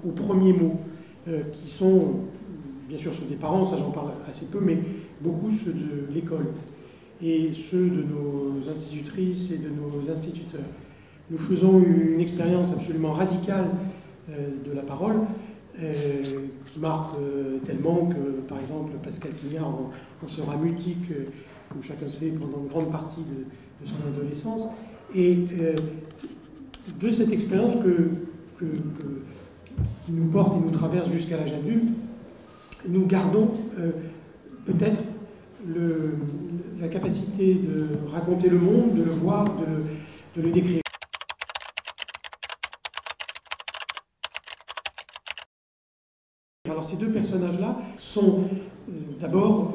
aux premiers mots, qui sont, bien sûr, ceux des parents, ça j'en parle assez peu, mais beaucoup ceux de l'école et ceux de nos institutrices et de nos instituteurs. Nous faisons une expérience absolument radicale de la parole, qui marque tellement que, par exemple, Pascal Quignard en sera mutique, comme chacun sait, pendant une grande partie de son adolescence. Et de cette expérience qui nous porte et nous traverse jusqu'à l'âge adulte, nous gardons peut-être la capacité de raconter le monde, de le voir, de le décrire. Alors ces deux personnages-là sont d'abord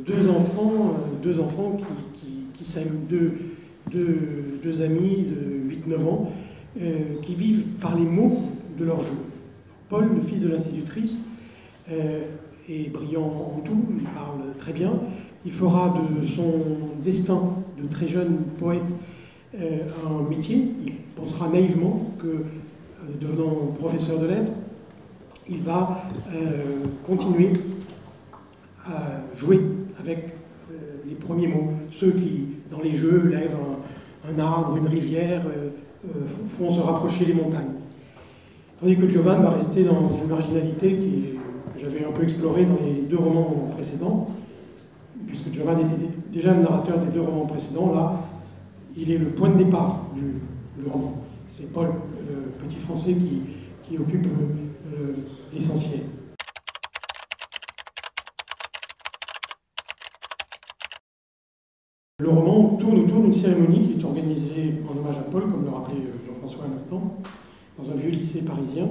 deux enfants qui s'aiment, deux amis de 8-9 ans, qui vivent par les mots de leur jeu. Paul, le fils de l'institutrice, est brillant en tout, il parle très bien. Il fera de son destin de très jeune poète un métier. Il pensera naïvement que, devenant professeur de lettres, il va continuer à jouer avec les premiers mots. Ceux qui, dans les jeux, lèvent un arbre, une rivière, font se rapprocher les montagnes. Tandis que Giovan va rester dans une marginalité que j'avais un peu explorée dans les deux romans précédents, puisque Giovan était déjà le narrateur des deux romans précédents. Là, il est le point de départ du roman. C'est Paul, le petit Français, qui occupe l'essentiel. Le roman tourne autour d'une cérémonie qui est organisée en hommage à Paul, comme le rappelait Jean-François à l'instant, dans un vieux lycée parisien.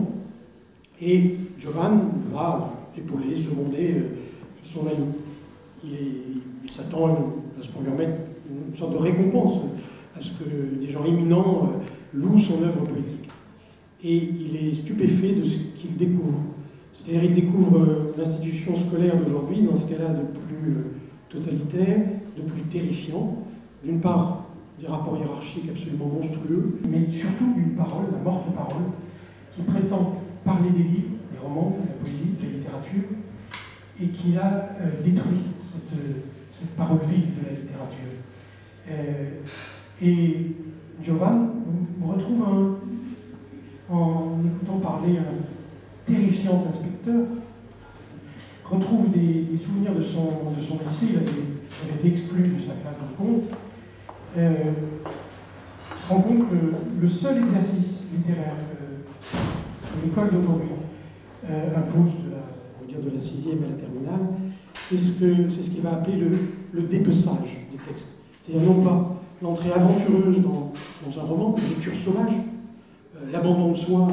Et Giovan va épauler, seconder son ami. Il s'attend à ce qu'on lui remette une sorte de récompense, à ce que des gens éminents louent son œuvre poétique. Et il est stupéfait de ce qu'il découvre. C'est-à-dire qu'il découvre l'institution scolaire d'aujourd'hui dans ce qu'elle a de plus totalitaire, de plus terrifiant. D'une part, des rapports hiérarchiques absolument monstrueux, mais surtout une parole, la morte parole, qui prétend parler des livres, des romans, de la poésie, de la littérature, et qui a détruit cette parole vive de la littérature. Et Giovan, on retrouve en écoutant parler un terrifiant inspecteur, retrouve des souvenirs de son lycée. Il avait été exclu de sa classe de compte. Il se rend compte que le seul exercice littéraire que l'école d'aujourd'hui impose de la 6e à la terminale, c'est ce qu'il va appeler le dépeçage des textes. C'est-à-dire non pas l'entrée aventureuse dans un roman, une lecture sauvage, l'abandon de soi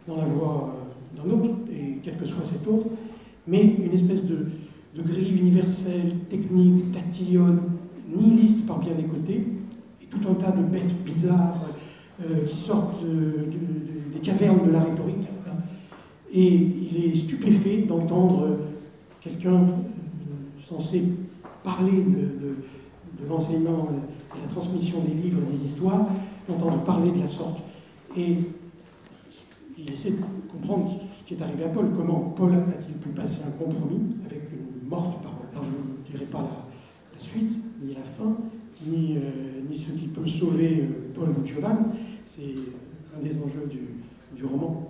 dans la voie d'un autre, et quel que soit cet autre, mais une espèce de grille universelle, technique, tatillonne, nihiliste par bien des côtés, et tout un tas de bêtes bizarres qui sortent des cavernes de la rhétorique. Et il est stupéfait d'entendre quelqu'un censé parler de l'enseignement et de la transmission des livres et des histoires, d'entendre parler de la sorte. Et il essaie de comprendre ce qui est arrivé à Paul. Comment Paul a-t-il pu passer un compromis avec une morte parole? Alors je ne dirai pas la suite, ni la fin, ni ce qui peut sauver Paul ou Giovan. C'est un des enjeux du roman.